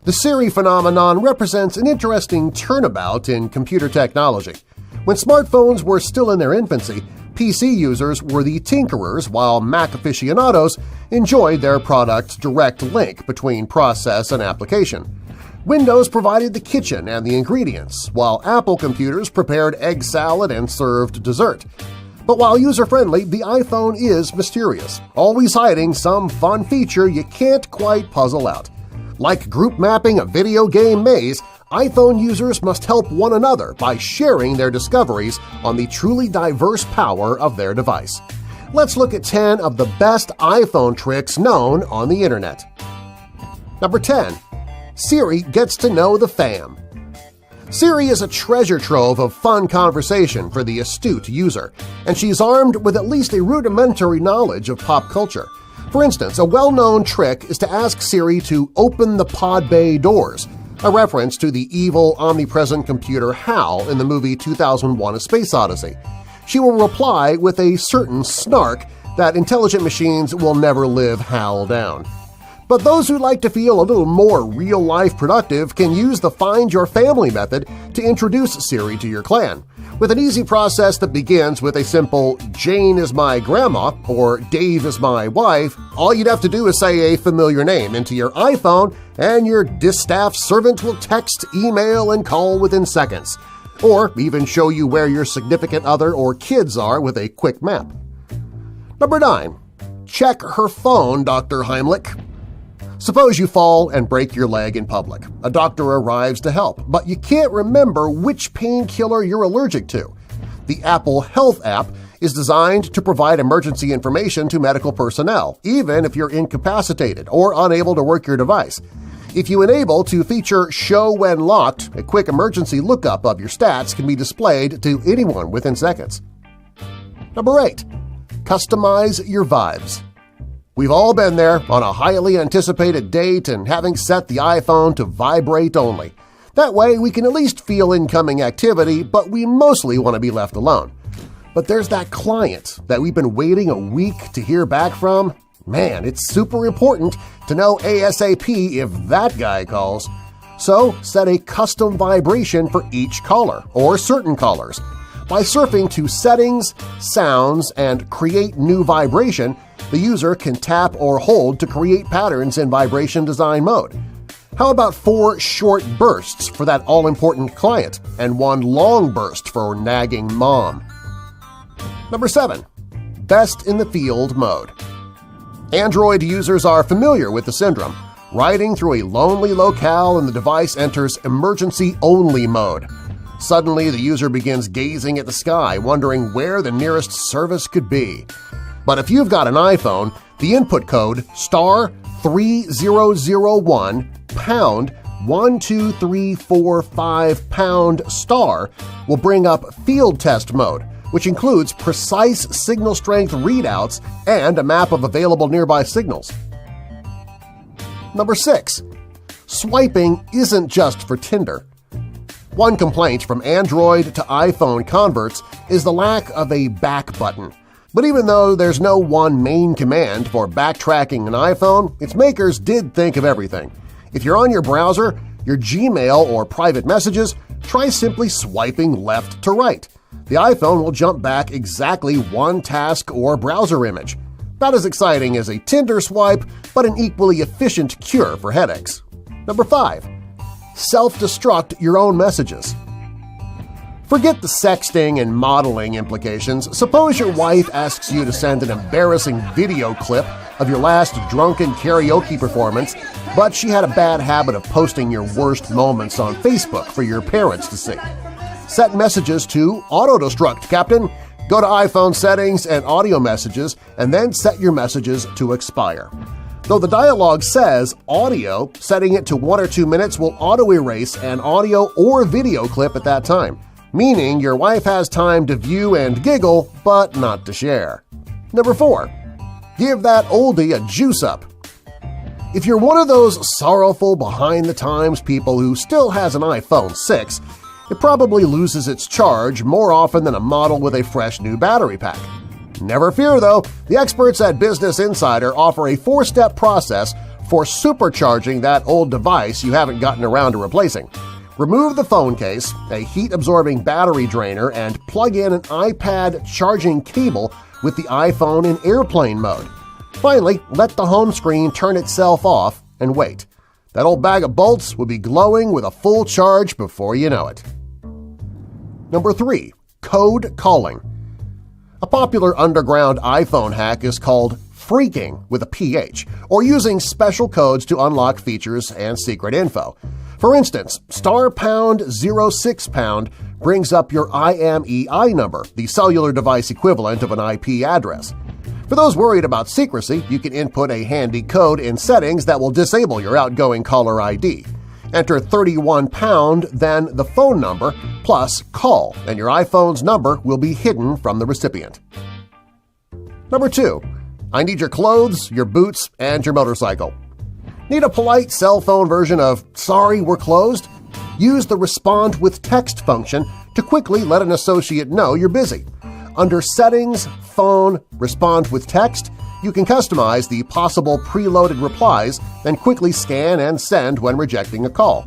The Siri phenomenon represents an interesting turnabout in computer technology. When smartphones were still in their infancy, PC users were the tinkerers while Mac aficionados enjoyed their product's direct link between process and application. Windows provided the kitchen and the ingredients, while Apple computers prepared egg salad and served dessert. But while user-friendly, the iPhone is mysterious, always hiding some fun feature you can't quite puzzle out. Like group mapping a video game maze, iPhone users must help one another by sharing their discoveries on the truly diverse power of their device. Let's look at 10 of the best iPhone tricks known on the Internet. Number 10. Siri gets to know the fam. Siri is a treasure trove of fun conversation for the astute user, and she's armed with at least a rudimentary knowledge of pop culture. For instance, a well-known trick is to ask Siri to open the pod bay doors, a reference to the evil, omnipresent computer HAL in the movie 2001: A Space Odyssey. She will reply with a certain snark that intelligent machines will never live HAL down. But those who like to feel a little more real-life productive can use the Find Your Family method to introduce Siri to your clan. With an easy process that begins with a simple "Jane is my grandma" or "Dave is my wife," all you'd have to do is say a familiar name into your iPhone and your distaff servant will text, email, and call within seconds. Or even show you where your significant other or kids are with a quick map. Number 9. Check her phone, Dr. Heimlich. Suppose you fall and break your leg in public. A doctor arrives to help, but you can't remember which painkiller you're allergic to. The Apple Health app is designed to provide emergency information to medical personnel, even if you're incapacitated or unable to work your device. If you enable to feature Show When Locked, a quick emergency lookup of your stats can be displayed to anyone within seconds. Number 8. Customize your vibes. We've all been there on a highly anticipated date and having set the iPhone to vibrate only. That way we can at least feel incoming activity, but we mostly want to be left alone. But there's that client that we've been waiting a week to hear back from. Man, it's super important to know ASAP if that guy calls. So set a custom vibration for each caller, or certain callers. By surfing to Settings, Sounds, and Create New Vibration, the user can tap or hold to create patterns in vibration design mode. How about 4 short bursts for that all-important client and 1 long burst for nagging mom? Number 7. Best in the Field mode. Android users are familiar with the syndrome. Riding through a lonely locale and the device enters emergency-only mode. Suddenly, the user begins gazing at the sky, wondering where the nearest service could be. But if you've got an iPhone, the input code *3001 #12345 # will bring up Field Test mode, which includes precise signal strength readouts and a map of available nearby signals. Number 6. Swiping isn't just for Tinder. One complaint from Android to iPhone converts is the lack of a back button. But even though there's no one main command for backtracking an iPhone, its makers did think of everything. If you're on your browser, your Gmail, or private messages, try simply swiping left to right. The iPhone will jump back exactly 1 task or browser image. Not as exciting as a Tinder swipe, but an equally efficient cure for headaches. Number 5. Self-destruct your own messages. Forget the sexting and modeling implications. Suppose your wife asks you to send an embarrassing video clip of your last drunken karaoke performance, but she had a bad habit of posting your worst moments on Facebook for your parents to see. Set messages to auto-destruct, Captain. Go to iPhone settings and audio messages, and then set your messages to expire. Though the dialog says audio, setting it to 1 or 2 minutes will auto-erase an audio or video clip at that time, meaning your wife has time to view and giggle, but not to share. Number 4. Give that oldie a juice-up. If you're one of those sorrowful behind-the-times people who still has an iPhone 6, it probably loses its charge more often than a model with a fresh new battery pack. Never fear, though, the experts at Business Insider offer a 4-step process for supercharging that old device you haven't gotten around to replacing. Remove the phone case, a heat-absorbing battery drainer, and plug in an iPad charging cable with the iPhone in airplane mode. Finally, let the home screen turn itself off and wait. That old bag of bolts will be glowing with a full charge before you know it. Number 3. Code calling. A popular underground iPhone hack is called phreaking with a PH, or using special codes to unlock features and secret info. For instance, *#06# brings up your IMEI number, the cellular device equivalent of an IP address. For those worried about secrecy, you can input a handy code in settings that will disable your outgoing caller ID. Enter 31#, then the phone number, plus call, and your iPhone's number will be hidden from the recipient. Number 2. I need your clothes, your boots, and your motorcycle. Need a polite cell phone version of "Sorry, we're closed"? Use the Respond with Text function to quickly let an associate know you're busy. Under Settings, Phone, Respond with Text, you can customize the possible preloaded replies and quickly scan and send when rejecting a call.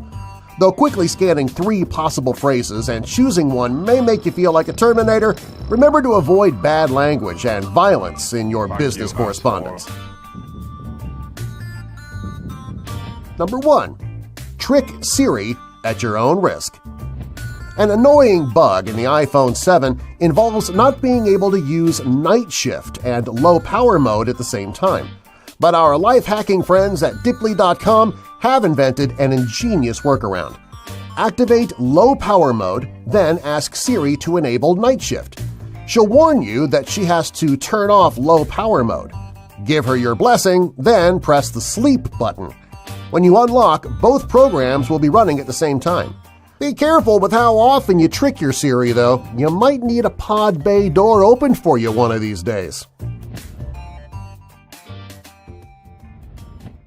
Though quickly scanning 3 possible phrases and choosing one may make you feel like a Terminator, remember to avoid bad language and violence in your business correspondence. Number 1. Trick Siri at your own risk. An annoying bug in the iPhone 7 involves not being able to use night shift and low power mode at the same time. But our life-hacking friends at Dipley.com have invented an ingenious workaround. Activate low power mode, then ask Siri to enable night shift. She'll warn you that she has to turn off low power mode. Give her your blessing, then press the sleep button. When you unlock, both programs will be running at the same time. Be careful with how often you trick your Siri, though. You might need a pod bay door opened for you one of these days.